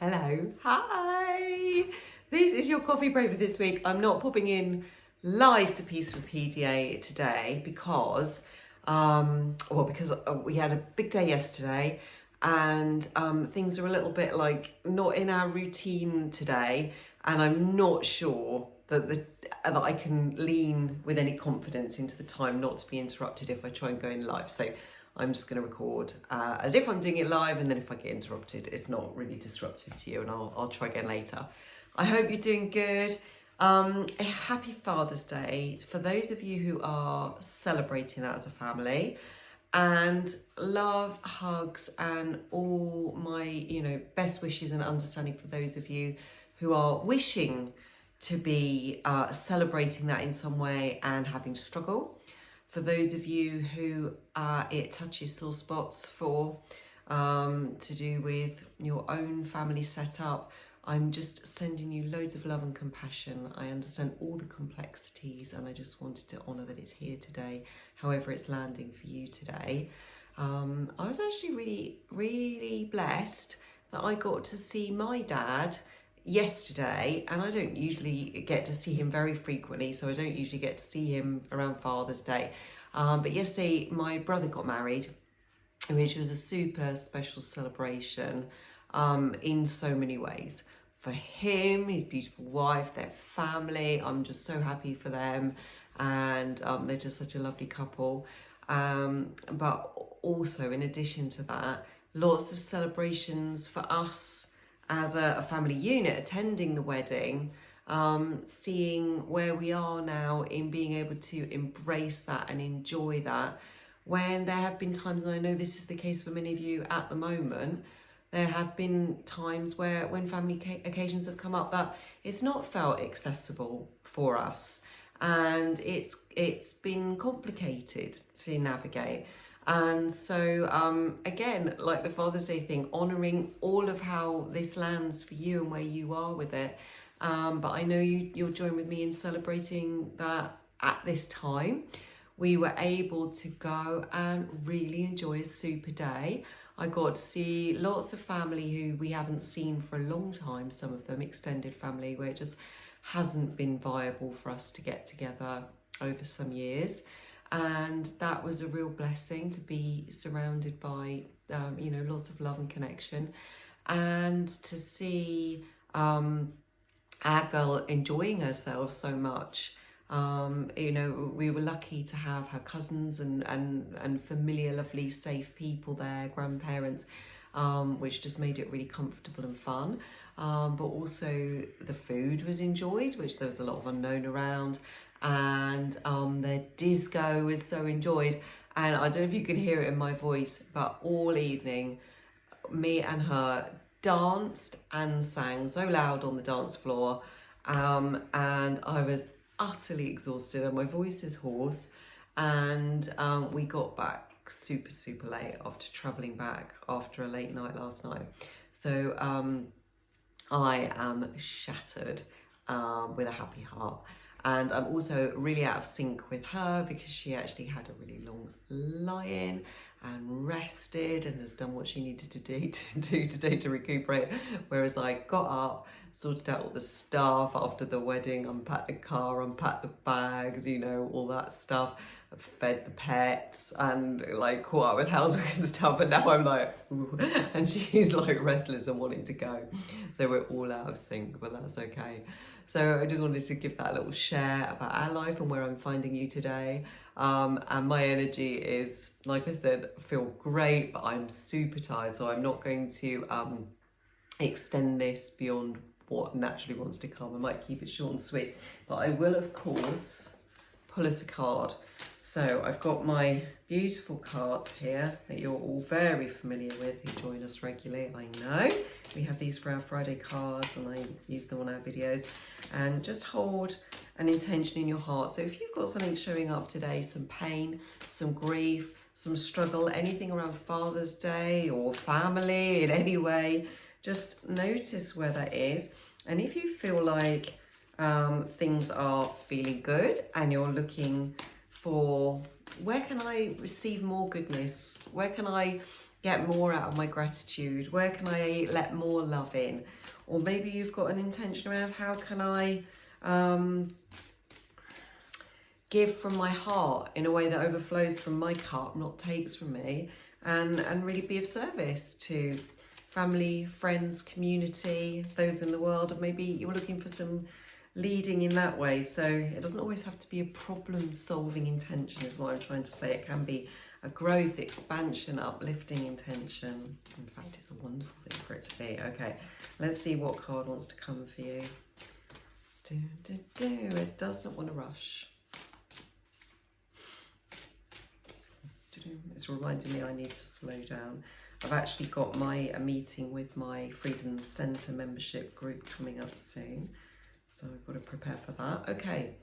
Hello, hi. This is your coffee break for this week. I'm not popping in live to Peace for PDA today because we had a big day yesterday, and things are a little bit like not in our routine today, and I'm not sure that I can lean with any confidence into the time not to be interrupted if I try and go in live. So I'm just going to record as if I'm doing it live, and then if I get interrupted, it's not really disruptive to you, and I'll try again later. I hope you're doing good. A happy Father's Day for those of you who are celebrating that as a family, and love, hugs, and all my best wishes and understanding for those of you who are wishing to be celebrating that in some way and having to struggle. For those of you who it touches sore spots for, to do with your own family setup, I'm just sending you loads of love and compassion. I understand all the complexities, and I just wanted to honour that it's here today, however it's landing for you today. I was actually really, really blessed that I got to see my dad yesterday, and I don't usually get to see him very frequently, so I don't usually get to see him around Father's Day. But yesterday my brother got married, which was a super special celebration in so many ways. For him, his beautiful wife, their family, I'm just so happy for them, and they're just such a lovely couple. But also, in addition to that, lots of celebrations for us as a family unit attending the wedding, seeing where we are now in being able to embrace that and enjoy that, when there have been times, and I know this is the case for many of you at the moment, there have been times where when family occasions have come up that it's not felt accessible for us, and it's been complicated to navigate. And so again, like the Father's Day thing, honouring all of how this lands for you and where you are with it. But I know you'll join with me in celebrating that at this time. We were able to go and really enjoy a super day. I got to see lots of family who we haven't seen for a long time, some of them extended family, where it just hasn't been viable for us to get together over some years. And that was a real blessing to be surrounded by, lots of love and connection, and to see our girl enjoying herself so much. We were lucky to have her cousins and familiar, lovely, safe people there, grandparents, which just made it really comfortable and fun. But also the food was enjoyed, which there was a lot of unknown around, and their disco was so enjoyed. And I don't know if you can hear it in my voice, but all evening, me and her danced and sang so loud on the dance floor, and I was utterly exhausted and my voice is hoarse, and we got back super late after travelling back after a late night last night. So I am shattered with a happy heart, and I'm also really out of sync with her because she actually had a really long lie-in and rested and has done what she needed to do today to recuperate, whereas I got up, sorted out all the stuff after the wedding, unpacked the car, unpacked the bags, all that stuff, fed the pets, and caught up with housework and stuff. And now I'm like, ooh, and she's restless and wanting to go. So we're all out of sync, but that's okay. So I just wanted to give that little share about our life and where I'm finding you today. And my energy is, like I said, feel great, but I'm super tired, so I'm not going to extend this beyond what naturally wants to come. I might keep it short and sweet, but I will, of course, pull us a card. So I've got my beautiful cards here that you're all very familiar with who join us regularly. I know we have these for our Friday cards, and I use them on our videos. And just hold an intention in your heart. So if you've got something showing up today, some pain, some grief, some struggle, anything around Father's Day or family in any way, just notice where that is. And if you feel like things are feeling good and you're looking for, where can I receive more goodness? Where can I get more out of my gratitude? Where can I let more love in? Or maybe you've got an intention around how can I give from my heart in a way that overflows from my cup, not takes from me, and really be of service to family, friends, community, those in the world. And maybe you're looking for some leading in that way. So it doesn't always have to be a problem-solving intention is what I'm trying to say. It can be a growth, expansion, uplifting intention. In fact, it's a wonderful thing for it to be. Okay, let's see what card wants to come for you. It does not want to rush. It's reminding me I need to slow down. I've actually got a meeting with my Freedom Centre membership group coming up soon. So I've got to prepare for that. Okay,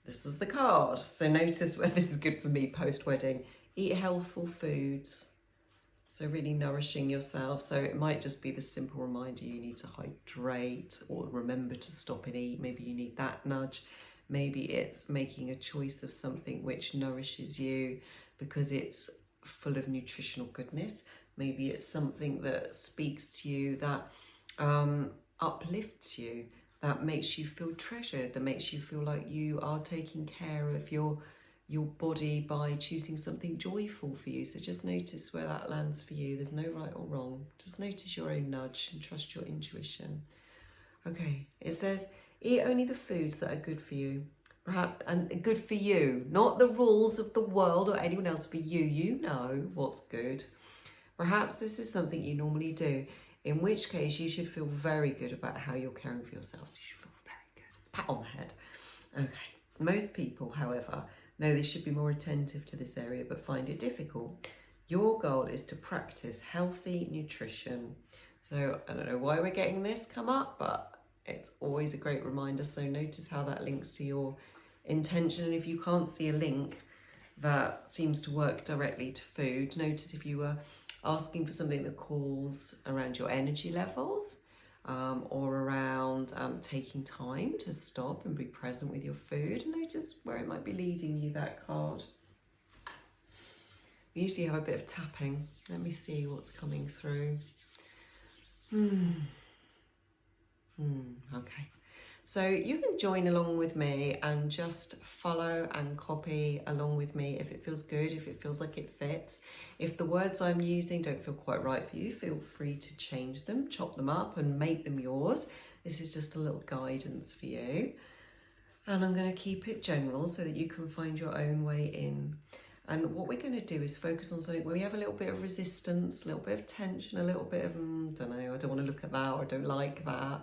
this is the card. So notice where this is good for me post-wedding. Eat healthful foods. So really nourishing yourself. So it might just be the simple reminder you need to hydrate or remember to stop and eat. Maybe you need that nudge. Maybe it's making a choice of something which nourishes you because it's full of nutritional goodness. Maybe it's something that speaks to you, that uplifts you, that makes you feel treasured, that makes you feel like you are taking care of your body by choosing something joyful for you. So just notice where that lands for you. There's no right or wrong. Just notice your own nudge and trust your intuition. Okay, it says, eat only the foods that are good for you. Perhaps, and good for you, not the rules of the world or anyone else. For you, you know what's good. Perhaps this is something you normally do, in which case you should feel very good about how you're caring for yourself. So you should feel very good. Pat on the head. Okay. Most people, however, know they should be more attentive to this area but find it difficult. Your goal is to practice healthy nutrition. So I don't know why we're getting this come up, but it's always a great reminder. So notice how that links to your intention. And if you can't see a link that seems to work directly to food, notice if you were asking for something that calls around your energy levels or around taking time to stop and be present with your food. Notice where it might be leading you, that card. We usually have a bit of tapping. Let me see what's coming through. Okay, so you can join along with me and just follow and copy along with me if it feels good, if it feels like it fits. If the words I'm using don't feel quite right for you, feel free to change them, chop them up and make them yours. This is just a little guidance for you. And I'm going to keep it general so that you can find your own way in. And what we're going to do is focus on something where we have a little bit of resistance, a little bit of tension, a little bit of, don't know, I don't want to look at that or I don't like that.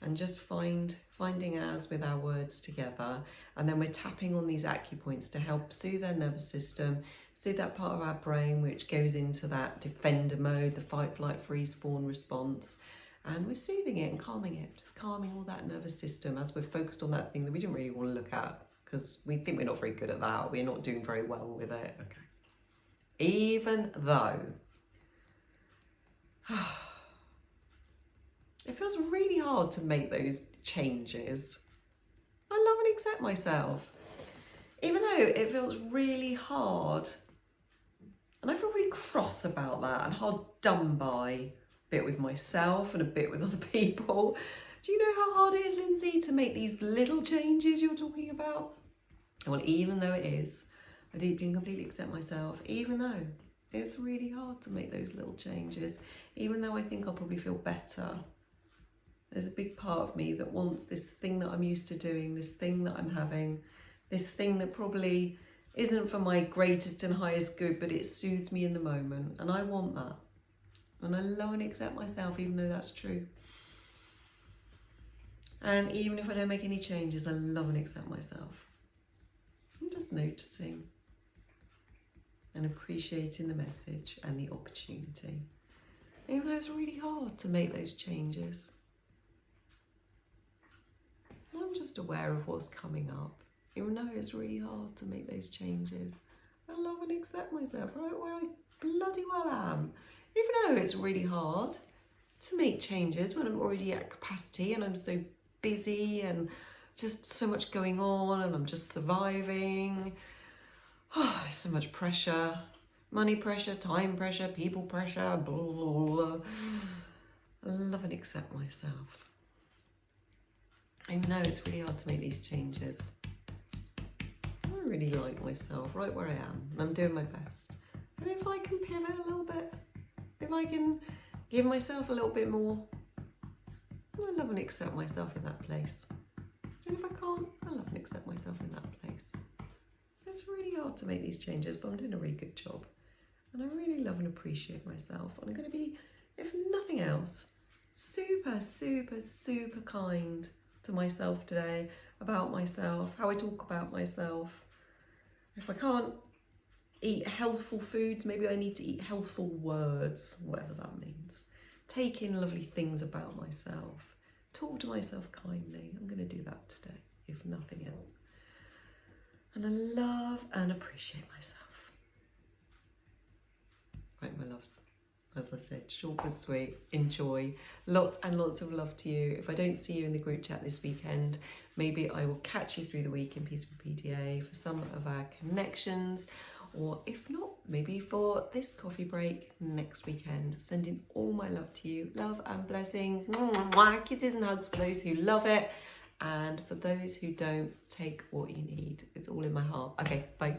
And just finding ours with our words together. And then we're tapping on these acupoints to help soothe our nervous system, soothe that part of our brain which goes into that defender mode, the fight, flight, freeze, fawn response. And we're soothing it and calming it, just calming all that nervous system as we're focused on that thing that we didn't really want to look at because we think we're not very good at that, or we're not doing very well with it. Okay. Even though it feels really hard to make those changes, I love and accept myself. Even though it feels really hard, and I feel really cross about that and hard done by, a bit with myself and a bit with other people. Do you know how hard it is, Lindsay, to make these little changes you're talking about? Well, even though it is, I deeply and completely accept myself, even though it's really hard to make those little changes, even though I think I'll probably feel better. There's a big part of me that wants this thing that I'm used to doing, this thing that I'm having, this thing that probably isn't for my greatest and highest good, but it soothes me in the moment. And I want that. And I love and accept myself, even though that's true. And even if I don't make any changes, I love and accept myself. I'm just noticing and appreciating the message and the opportunity. Even though it's really hard to make those changes. I'm just aware of what's coming up. Even though it's really hard to make those changes, I love and accept myself right where I bloody well am. Even though it's really hard to make changes when I'm already at capacity and I'm so busy and just so much going on and I'm just surviving. Oh, there's so much pressure. money pressure, time pressure, people pressure, blah, blah, blah. I love and accept myself. I know it's really hard to make these changes. I really like myself right where I am, and I'm doing my best. And if I can pivot a little bit, if I can give myself a little bit more, I love and accept myself in that place. And if I can't, I love and accept myself in that place. It's really hard to make these changes, but I'm doing a really good job. And I really love and appreciate myself. And I'm going to be, if nothing else, super, super, super kind to myself today, about myself, how I talk about myself. If I can't eat healthful foods, maybe I need to eat healthful words, whatever that means. Take in lovely things about myself. Talk to myself kindly. I'm going to do that today, if nothing else. And I love and appreciate myself. Right, my loves. As I said, short but sweet. Enjoy. Lots and lots of love to you. If I don't see you in the group chat this weekend, maybe I will catch you through the week in Peaceful PDA for some of our connections. Or if not, maybe for this coffee break next weekend. Sending all my love to you. Love and blessings. Kisses and hugs for those who love it. And for those who don't, take what you need. It's all in my heart. Okay, bye.